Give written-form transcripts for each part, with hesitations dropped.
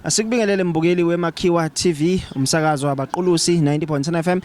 Asikubingelele mbukeli weMakhiwa TV umsakazo wabaqulusi 90.9 FM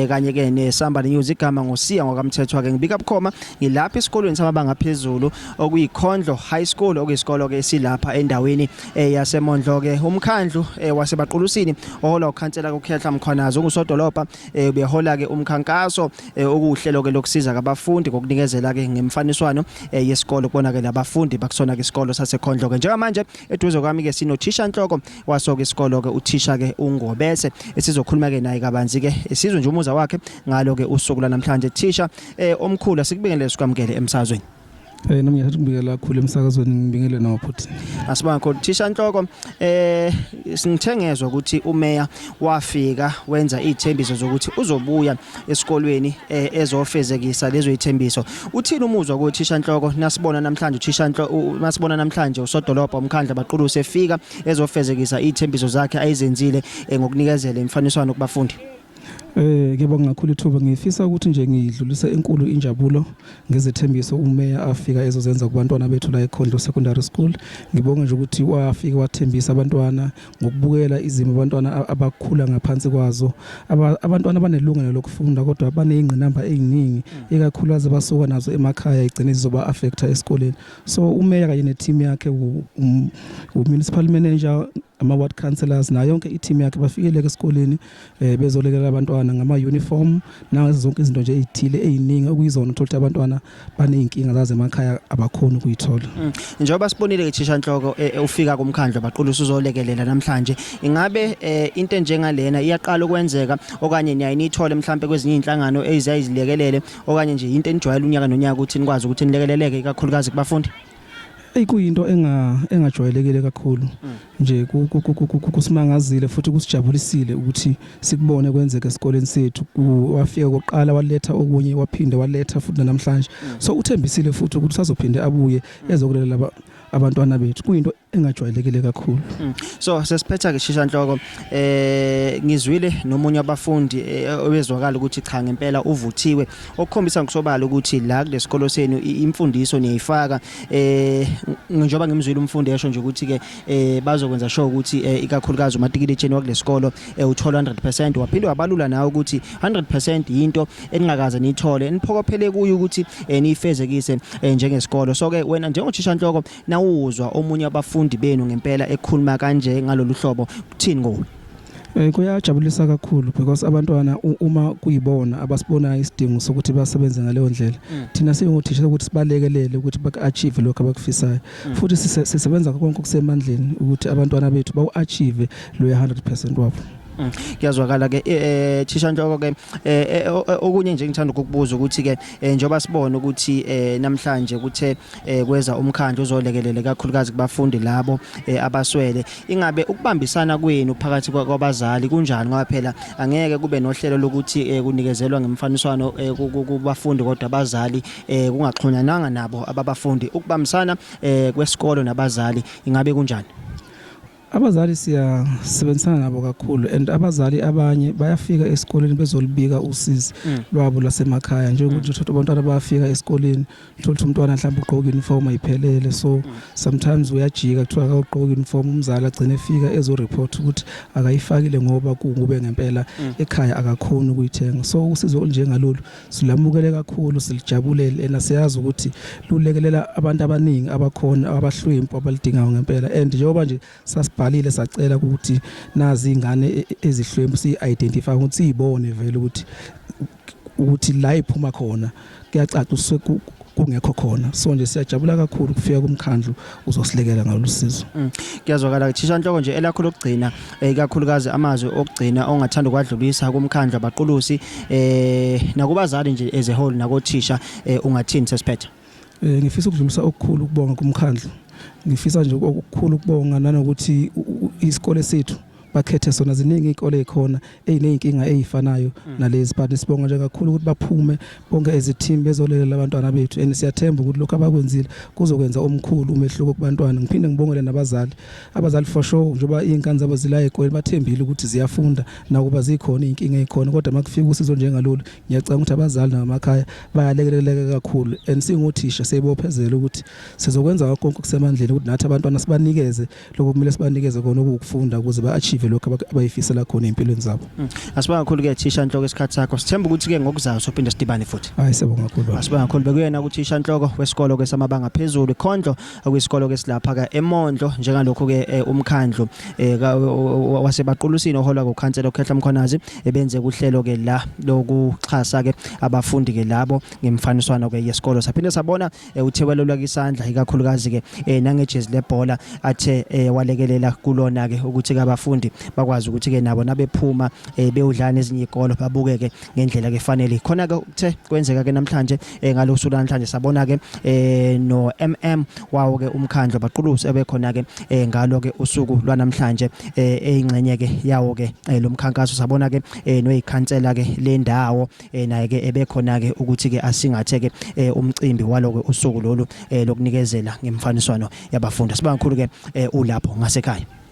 kanye ke neSamba News igama ngosiya ngokamthethwa ke ngibika bukhoma ngilapha esikolweni samabanga phezulu okuyikhondlo high school okuyisikolo ke silapha endaweni yaseMondlo ke umkhandlu wasebaqulusini ohola ukhansela kuKhehla Mkhwanazi ngusodolopha ubehola ke umkhankaso okuhlelo ke lokusiza abafundi kokunikezela ke ngemfaniswano yesikolo kubona ke labafundi bakusona ke isikolo sasekhondlo ke njengamanje eduze kwami ke sinothisha Nhloko wasoke isikolo ke uthisha ke uNgobese esizokhuluma ke naye kabanzi ke isizwe nje umuza wakhe ngalo ke usuku la namhlanje thisha omkhulu asikubingelele sikwamukele emsazweni. Nami ngiyathi ngibikela kakhulu emsakazweni ngibingelele nawaphuthi. Asibanga khona thisha Nhloko singithengezwe ukuthi umeya wafika wenza izithembiso zokuthi uzobuya esikolweni ezofezekisa lezo izithembiso. Uthini umuzwa kothisha Nhloko nasibona namhlanje uthisha Nhloko masibona namhlanje usodolopha umkhandla abaqulusi efika ezofezekisa izithembiso zakhe ayizenzile ngokunikezela imfaniswano kubafundi. Ngiyabonga kakhulu ithuba ngifisa ukuthi nje ngidlulise enkulu injabulo ngezethembiso umeya afika ezozenza kubantwana bethu la eKhondlo Secondary School. Ngibonga nje ukuthi wafika wathembisa abantwana ngokubukela izimo abantwana abakhula ngaphansi kwazo. Abantwana banelungelo lokufunda kodwa banezingqinamba eziningi ikakhulukazi basuka nazo emakhaya igcine zizoba affecta esikoleni. So umeya kanye neteam yakhe municipal manager ama-ward councillors na yonke i-team yakhe bafikeleke esikoleni bezolekelela abantwana ngama-uniform nazo zonke izinto nje ezithile eziningi okuyizona uthola abantwana baneyinkinga zaze emakhaya abakhona ukuyithola. Njengoba sibonile Thisha Nhloko ufika kumkhandlo abaqulusi uzolekelela namhlanje ingabe into enjengalena iyaqala ukwenzeka okanye niyayinithole mhlambe kwezinye inhlangano eziyayizilekelele okanye nje into enijwayele unyaka nonyaka ukuthi nikwazi ukuthi nilekeleleke kakhulukazi kubafundi? Kuyinto engajwayelekile kakhulu nje kusimangazile futhi kusijabulisile ukuthi sikubone kwenzeka esikoleni sethu. Wafika koqala waletha okunye waphinde waletha futhi namhlanje, so uthembisile futhi ukuthi usazophinde abuye ezokulelela abantwana bethu. Kuyinto engajwayelekile kakhulu. So sesiphetha ke Thisha Nhloko ngizwile nomunye abafundi owezwakala ukuthi cha ngempela uvuthiwe okukhombisa ngosobala ukuthi la kulesikolo senu imfundiso niyayifaka njengoba ngimzwile umfundi esho nje ukuthi ke bazokwenza sure ukuthi ikakhulukazi umatriculation wakulesikolo uthola 100%. Waphinde wabalula nawe ukuthi 100% into eningakaze nithole niphokophele kuyo ukuthi niyifezekise njengesikolo. So ke wena njengothisha Nhloko nawuzwa omunye abafundi benu ngempela ekhuluma kanje ngalolu hlobo uthini ngo? Kuyajabulisa kakhulu because abantwana uma kuyibona abasibona isidingo sokuthi basebenze ngaleyo ndlela thina singothisha ukuthi sibalekelele ukuthi baka-achieve lokho abakufisayo futhi sisebenza konke okusemandleni ukuthi abantwana bethu bawu-achieve lo 100% wabo. Kuyazwakala ke Thisha Nhloko ke okunye nje ngithanda ukukubuza ukuthi ke njengoba sibona ukuthi namhlanje kuthe kweza umkhandlo uzolekelele kakhulukazi kubafundi labo abaswele, ingabe ukubambisana kwenu phakathi kwabazali kunjani ngoba phela angeke kube nohlelo lokuthi kunikezelwa ngemfaniswano kubafundi kodwa abazali kungaxhunyananga nabo ababafundi, ukubambisana kwesikolo nabazali ingabe kunjani? Abazali siyasebenzisana nabo kakhulu and abazali abanye bayafika esikoleni bezolibika usizi lwabo lasemakhaya njengokuthi uthatha abantwana bayafika esikoleni uthola umntwana mhlawumbe ugqoka uniform ayiphelele, so sometimes uyajika kuthiwa akagqoka uniform umzali agcine efika ezoreport ukuthi akayifakile ngoba kungube ngempela ekhaya akakhona ukuyithenga. So usizo olunjengalolu silamukele kakhulu silijabulele and siyazi ukuthi lulekelela abantu abaningi abakhona abahlwempu abalidingayo ngempela and njengoba nje balile sacela ukuthi nazi ingane ezihlwempu si-identify ukuthi siyibone vele ukuthi la iphuma khona kuyacaca uswe kungekho khona. So nje siyajabula kakhulu kufika kumkhandlu uzosilekelela ngalosizo. Kuyazwakala Thisha Nhloko nje elakho lokugcina ikakhulukazi amazwi okugcina ongathanda ukwadlulisa kumkhandlu abaqulusi nakubazali nje as a whole nakothisha ungathini sesiphetha? Ngifisa ukudlulisa okukhulu ukubonga kumkhandlu. Ngifisa nje ukukhulu ukubonga nanokuthi isikole sethu bakhethe sona ziningi izikole ezikhona ezineyinkinga ezifanayo nalezi but sibonga nje kakhulu ukuthi baphume bonke eziteam bezolelela abantwana bethu and siyathemba ukuthi lokho abakwenzile kuzokwenza omkhulu umehluko kubantwana ngiphinde ngibongele abazali for sure njengoba ingane zabo zila ezikoleni bathembile ukuthi ziyafunda nakuba zikhona izinkinga ezikhona kodwa makufika usizo njengalolu ngiyacanga ukuthi abazali namakhaya bayalekeleleka kakhulu and singothisha seyibophezela ukuthi sizokwenza konke kusemandleni ukuthi nathi abantwana sibanikeze lokho kumele sibanikeze kona ukufunda ukuze ba-achieve lokho abayifisela khona empilweni zabo. Asibonga kakhulu ke thisha Nhloko isikhathi sakho sithemba ukuthi ke ngokuzayo sophinde sidibane futhi. Hayi sibonga kakhulu. Asibonga kakhulu bekuyena uthisha Nhloko wesikolo ke samabanga phezulu ikhondlo okuyisikolo ke silapha ke eMondlo njengalokho ke umkhandlu waseBaqulusini oholwa ngokhansela uKhehla Mkhwanazi ebenze kuhlelo ke la lokuxhasa ke abafundi ke labo ngemfaniswano ke yesikolo saphinde sabona uthewelelwa isandla ikakhulukazi ke nangejezi lebhola athe walekelela kulona ke ukuthi ke abafundi bakwazi ukuthi ke nabo nabephuma beyodlana ezinye izikolo babukeke ngendlela ke efanele khona ke uthe kwenzeka ke namhlanje ngalosuku namhlanje sabona ke no wawo ke umkhandlo baqulusi ebekhona ke ngalo ke usuku lwanamhlanje eyingcenye ke yawo ke lomkhankaso sabona ke noyikhansela ke le ndawo naye ke ebekhona ke ukuthi ke asingathe ke umcimbi walo ke usuku lolu lokunikezela ngemfaniswano yabafundi sibanga kakhulu ke ulapho ngasekhaya.